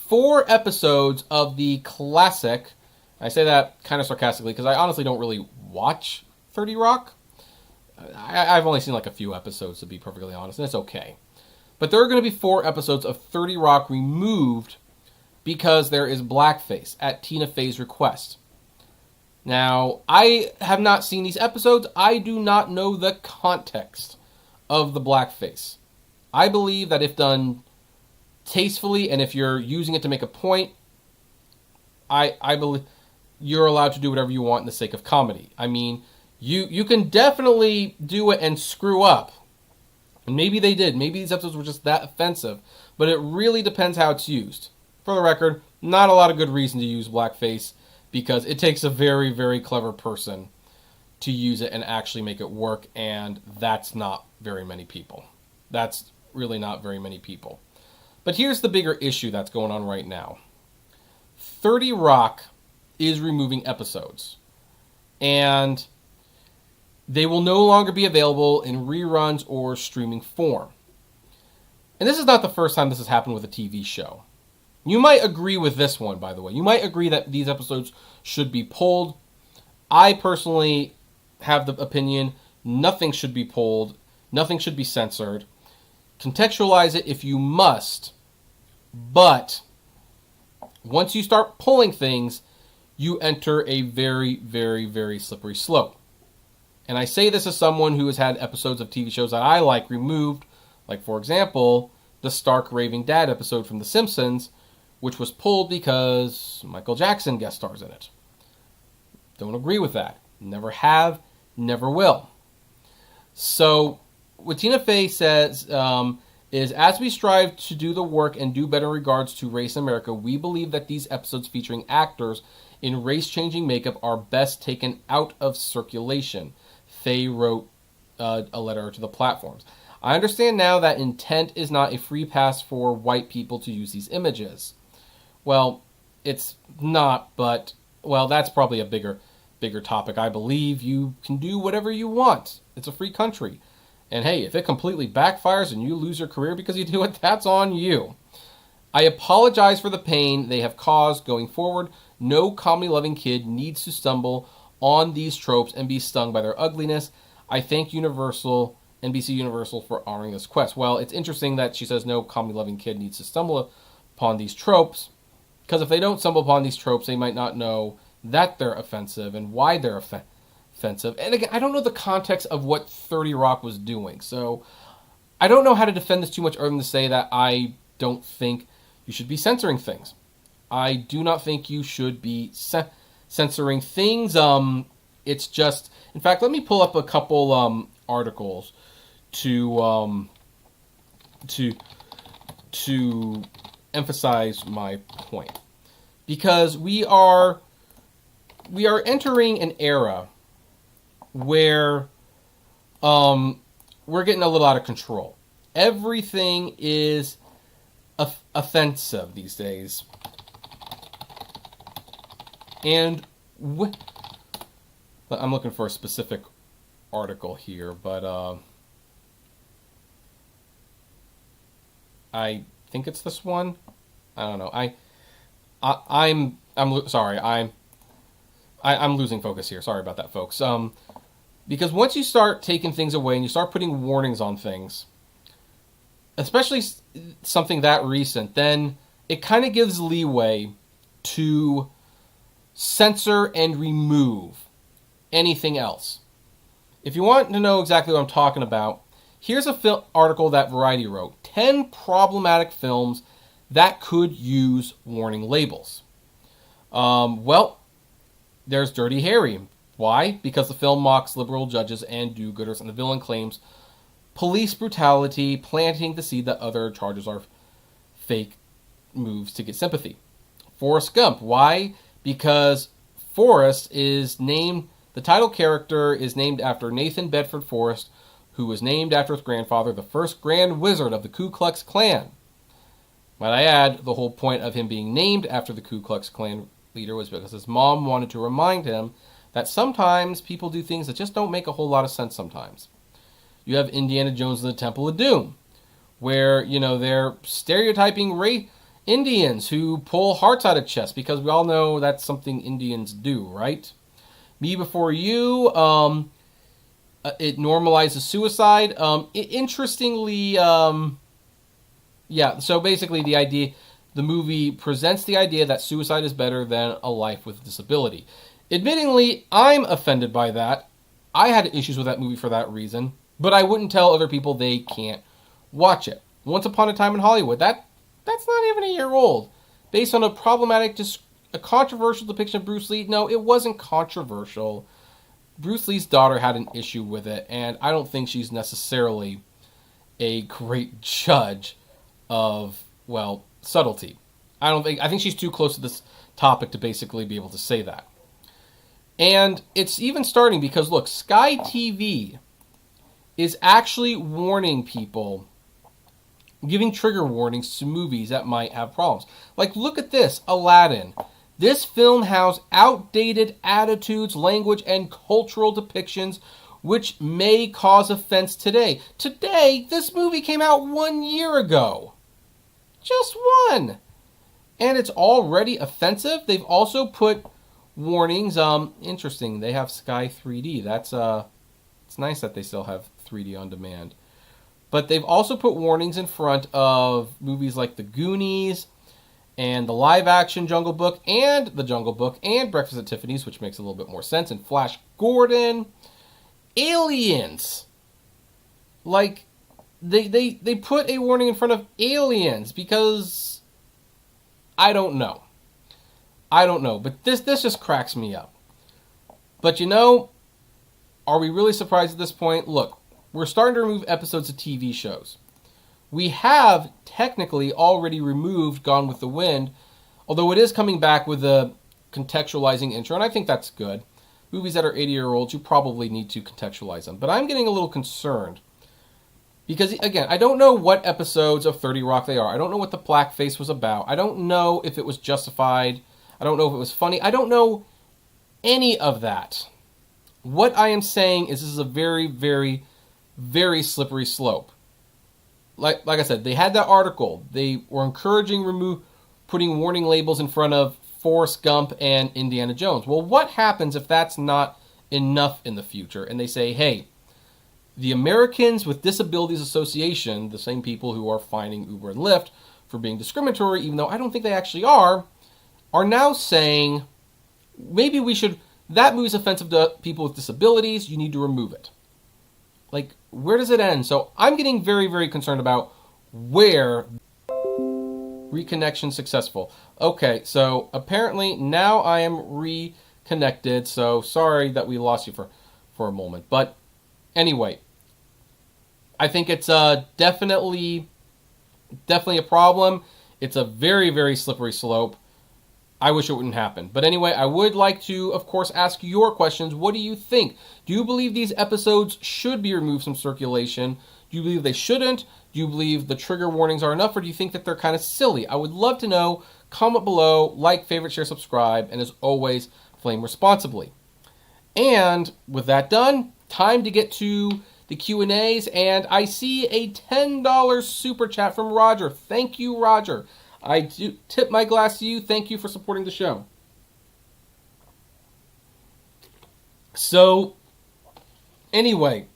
S1: 4 episodes of the classic, I say that kind of sarcastically because I honestly don't really watch 30 Rock. I've only seen like a few episodes, to be perfectly honest, and it's okay. But there are going to be 4 episodes of 30 Rock removed because there is blackface at Tina Fey's request. Now, I have not seen these episodes. I do not know the context of the blackface. I believe that if done tastefully and if you're using it to make a point, I believe you're allowed to do whatever you want in the sake of comedy. I mean, you can definitely do it and screw up. And maybe they did. Maybe these episodes were just that offensive. but it really depends how it's used. For the record, not a lot of good reason to use blackface, because it takes a very, very clever person to use it and actually make it work, and that's not very many people. That's really not very many people. But here's the bigger issue that's going on right now. 30 Rock is removing episodes, and they will no longer be available in reruns or streaming form. And this is not the first time this has happened with a TV show. You might agree with this one, by the way. You might agree that these episodes should be pulled. I personally have the opinion nothing should be pulled, nothing should be censored. Contextualize it if you must, but once you start pulling things, you enter a very, very, very slippery slope. And I say this as someone who has had episodes of TV shows that I like removed, like, for example, the Stark Raving Dad episode from The Simpsons, which was pulled because Michael Jackson guest stars in it. Don't agree with that. Never have, never will. So what Tina Fey says is, as we strive to do the work and do better in regards to race in America, we believe that these episodes featuring actors in race-changing makeup are best taken out of circulation. Fey wrote a letter to the platforms. I understand now that intent is not a free pass for white people to use these images. Well, it's not, but, well, that's probably a bigger topic. I believe you can do whatever you want. It's a free country. And hey, if it completely backfires and you lose your career because you do it, that's on you. I apologize for the pain they have caused going forward. No comedy-loving kid needs to stumble on these tropes and be stung by their ugliness. I thank NBC Universal for honoring this quest. Well, it's interesting that she says no comedy-loving kid needs to stumble upon these tropes, because if they don't stumble upon these tropes, they might not know that they're offensive and why they're offensive. And again, I don't know the context of what 30 Rock was doing, so I don't know how to defend this too much other than to say that I don't think you should be censoring things. I do not think you should be censoring things. It's just, in fact, let me pull up a couple articles to emphasize my point, because we are entering an era where we're getting a little out of control. Everything is offensive these days, and I'm looking for a specific article here, but I think it's this one. I don't know. I'm sorry. I'm losing focus here. Sorry about that, folks. Because once you start taking things away and you start putting warnings on things, especially something that recent, then it kind of gives leeway to censor and remove anything else. If you want to know exactly what I'm talking about, here's a article that Variety wrote. 10 problematic films that could use warning labels. Well, there's Dirty Harry. Why? Because the film mocks liberal judges and do-gooders, and the villain claims police brutality, planting the seed that other charges are fake moves to get sympathy. Forrest Gump. Why? Because Forrest is named, the title character is named after Nathan Bedford Forrest, who was named after his grandfather, the first Grand Wizard of the Ku Klux Klan. Might I add, the whole point of him being named after the Ku Klux Klan leader was because his mom wanted to remind him that sometimes people do things that just don't make a whole lot of sense sometimes. You have Indiana Jones and the Temple of Doom, where, they're stereotyping Indians who pull hearts out of chests, because we all know that's something Indians do, right? Me Before You, it normalizes suicide. Interestingly, so basically the movie presents the idea that suicide is better than a life with disability. Admittingly, I'm offended by that. I had issues with that movie for that reason, but I wouldn't tell other people they can't watch it. Once Upon a Time in Hollywood, that's not even a year old. Based on a controversial depiction of Bruce Lee. No, it wasn't controversial. Bruce Lee's daughter had an issue with it, and I don't think she's necessarily a great judge of, well, subtlety. I think she's too close to this topic to basically be able to say that. And it's even starting because, look, Sky TV is actually warning people, giving trigger warnings to movies that might have problems. Like, look at this, Aladdin. This film has outdated attitudes, language, and cultural depictions which may cause offense today. Today, this movie came out 1 year ago. Just one. And it's already offensive. They've also put warnings. Interesting. They have Sky 3D. It's nice that they still have 3D on demand. But they've also put warnings in front of movies like The Goonies and the live-action Jungle Book and The Jungle Book and Breakfast at Tiffany's, which makes a little bit more sense, and Flash Gordon. Aliens. Like, they put a warning in front of Aliens because I don't know. But this just cracks me up. But are we really surprised at this point? Look, we're starting to remove episodes of TV shows. We have technically already removed Gone with the Wind, although it is coming back with a contextualizing intro, and I think that's good. Movies that are 80-year-olds, you probably need to contextualize them. But I'm getting a little concerned because, again, I don't know what episodes of 30 Rock they are. I don't know what the blackface was about. I don't know if it was justified. I don't know if it was funny. I don't know any of that. What I am saying is this is a very, very, very slippery slope. Like I said, they had that article. They were encouraging putting warning labels in front of Forrest Gump and Indiana Jones. Well, what happens if that's not enough in the future? And they say, hey, the Americans with Disabilities Association, the same people who are fining Uber and Lyft for being discriminatory, even though I don't think they actually are now saying, maybe that movie's offensive to people with disabilities, you need to remove it. Like, where does it end? So I'm getting very, very concerned about where reconnection successful. Okay, so apparently now I am reconnected, so sorry that we lost you for a moment. But anyway, I think it's definitely a problem. It's a very, very slippery slope. I wish it wouldn't happen. But anyway, I would like to, of course, ask your questions. What do you think? Do you believe these episodes should be removed from circulation? Do you believe they shouldn't? Do you believe the trigger warnings are enough? Or do you think that they're kind of silly? I would love to know. Comment below, like, favorite, share, subscribe, and as always, flame responsibly. And with that done, time to get to the Q&As, and I see a $10 super chat from Roger. Thank you, Roger. I do tip my glass to you. Thank you for supporting the show. So, anyway,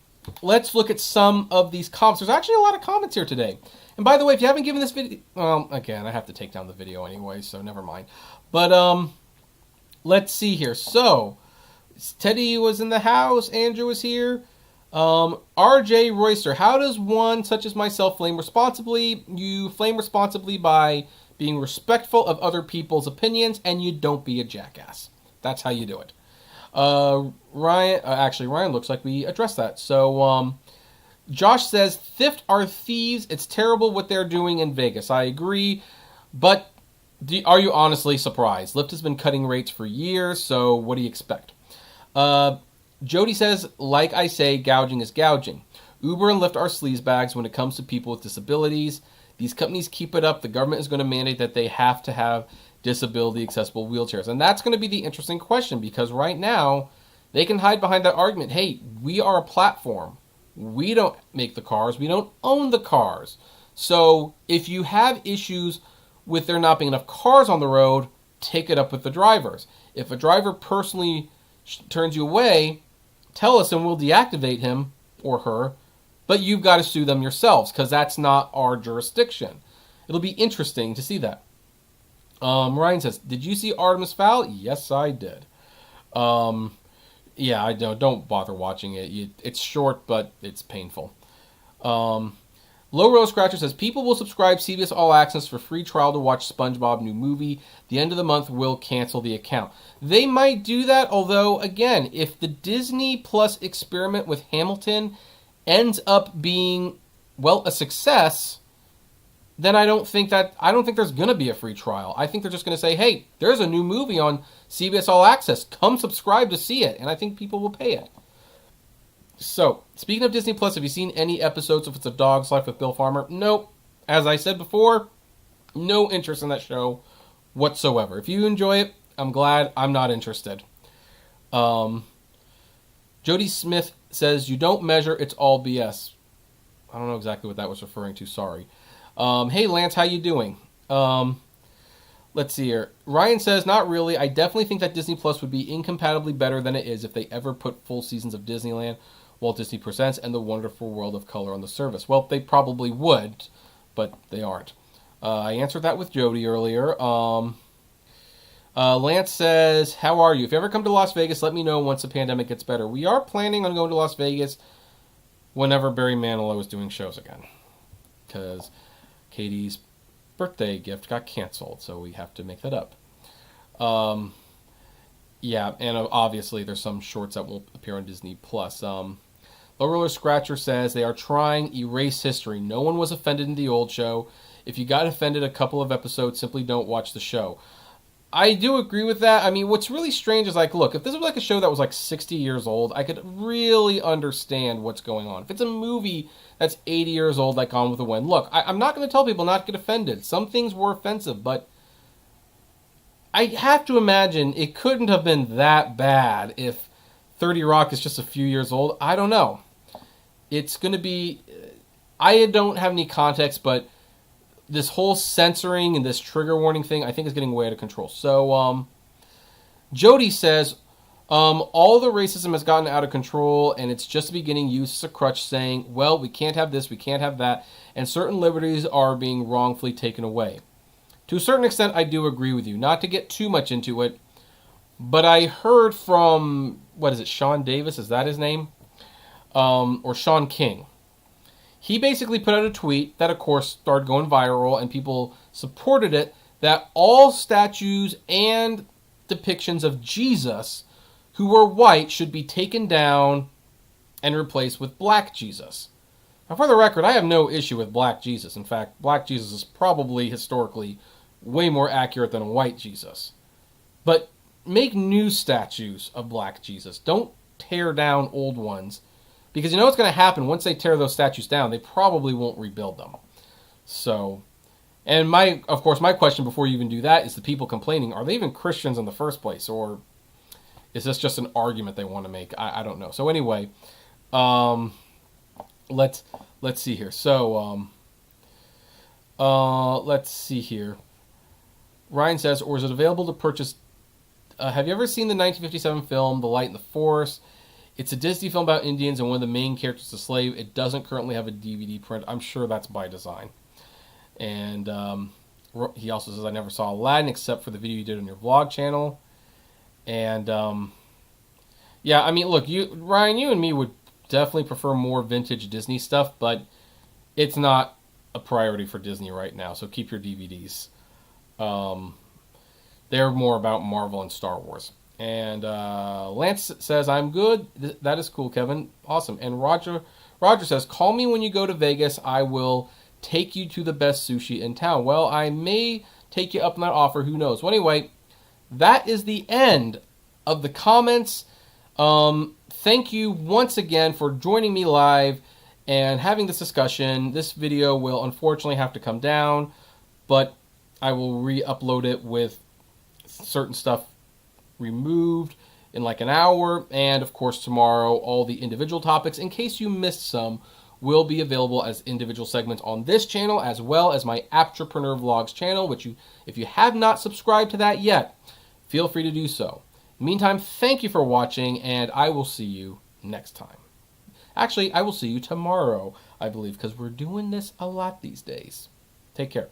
S1: let's look at some of these comments. There's actually a lot of comments here today. And by the way, if you haven't given this video... Well, again, I have to take down the video anyway, so never mind. But, let's see here. So, Teddy was in the house. Andrew was here. RJ Royster, how does one such as myself flame responsibly? You flame responsibly by being respectful of other people's opinions, and you don't be a jackass. That's how you do it. Ryan looks like we addressed that. So, Josh says, theft are thieves. It's terrible what they're doing in Vegas. I agree, but are you honestly surprised? Lyft has been cutting rates for years, so what do you expect? Jody says, like I say, gouging is gouging. Uber and Lyft are sleazebags when it comes to people with disabilities. These companies keep it up. The government is going to mandate that they have to have disability-accessible wheelchairs. And that's going to be the interesting question, because right now, they can hide behind that argument. Hey, we are a platform. We don't make the cars. We don't own the cars. So if you have issues with there not being enough cars on the road, take it up with the drivers. If a driver personally turns you away, tell us and we'll deactivate him or her, but you've got to sue them yourselves because that's not our jurisdiction. It'll be interesting to see that. Ryan says, did you see Artemis Fowl? Yes, I did. Yeah, I don't bother watching it. It's short, but it's painful. Low Row Scratcher says, people will subscribe CBS All Access for free trial to watch SpongeBob new movie. The end of the month will cancel the account. They might do that, although, again, if the Disney Plus experiment with Hamilton ends up being, well, a success, then I don't think there's going to be a free trial. I think they're just going to say, hey, there's a new movie on CBS All Access. Come subscribe to see it. And I think people will pay it. So, speaking of Disney Plus, have you seen any episodes of It's a Dog's Life with Bill Farmer? Nope. As I said before, no interest in that show whatsoever. If you enjoy it, I'm glad. I'm not interested. Jody Smith says, you don't measure, it's all BS. I don't know exactly what that was referring to. Sorry. Hey, Lance, how you doing? Let's see here. Ryan says, not really. I definitely think that Disney Plus would be incompatibly better than it is if they ever put full seasons of Disneyland, Walt Disney Presents, and The Wonderful World of Color on the service. Well, they probably would, but they aren't. I answered that with Jody earlier. Lance says, how are you? If you ever come to Las Vegas, let me know once the pandemic gets better. We are planning on going to Las Vegas whenever Barry Manilow is doing shows again. Because Katie's birthday gift got canceled, so we have to make that up. Yeah, and obviously there's some shorts that won't appear on Disney+. Low Roller Scratcher says, they are trying erase history. No one was offended in the old show. If you got offended a couple of episodes, simply don't watch the show. I do agree with that. I mean, what's really strange is, like, look, if this was like a show that was like 60 years old, I could really understand what's going on. If it's a movie that's 80 years old, like Gone with the Wind, look, I'm not going to tell people not to get offended. Some things were offensive, but I have to imagine it couldn't have been that bad if 30 Rock is just a few years old. I don't know. It's going to be... I don't have any context, but this whole censoring and this trigger warning thing, I think, is getting way out of control. So, Jody says, all the racism has gotten out of control, and it's just beginning use as a crutch, saying, well, we can't have this, we can't have that, and certain liberties are being wrongfully taken away. To a certain extent, I do agree with you. Not to get too much into it, but I heard from, Sean Davis, is that his name? Or Sean King. He basically put out a tweet that, of course, started going viral, and people supported it, that all statues and depictions of Jesus who were white should be taken down and replaced with black Jesus. Now, for the record, I have no issue with black Jesus. In fact, black Jesus is probably, historically, way more accurate than white Jesus. But make new statues of black Jesus. Don't tear down old ones. Because you know what's going to happen once they tear those statues down, they probably won't rebuild them. So, and my question before you even do that is the people complaining, are they even Christians in the first place? Or is this just an argument they want to make? I don't know. So anyway, let's see here. So, let's see here. Ryan says, or is it available to purchase? Have you ever seen the 1957 film, The Light and the Force? It's a Disney film about Indians, and one of the main characters is a slave. It doesn't currently have a DVD print. I'm sure that's by design. And he also says, I never saw Aladdin except for the video you did on your vlog channel. And, yeah, I mean, look, Ryan, you and me would definitely prefer more vintage Disney stuff, but it's not a priority for Disney right now, so keep your DVDs. They're more about Marvel and Star Wars. And Lance says, I'm good. That is cool, Kevin. Awesome. And Roger says, call me when you go to Vegas. I will take you to the best sushi in town. Well, I may take you up on that offer. Who knows? Well, anyway, that is the end of the comments. Thank you once again for joining me live and having this discussion. This video will unfortunately have to come down, but I will re-upload it with certain stuff removed in like an hour, and of course tomorrow all the individual topics, in case you missed some, will be available as individual segments on this channel as well as my Apptrepreneur Vlogs channel, which if you have not subscribed to that yet, feel free to do so. In the meantime, thank you for watching, and I will see you next time. Actually, I will see you tomorrow, I believe, because we're doing this a lot these days. Take care.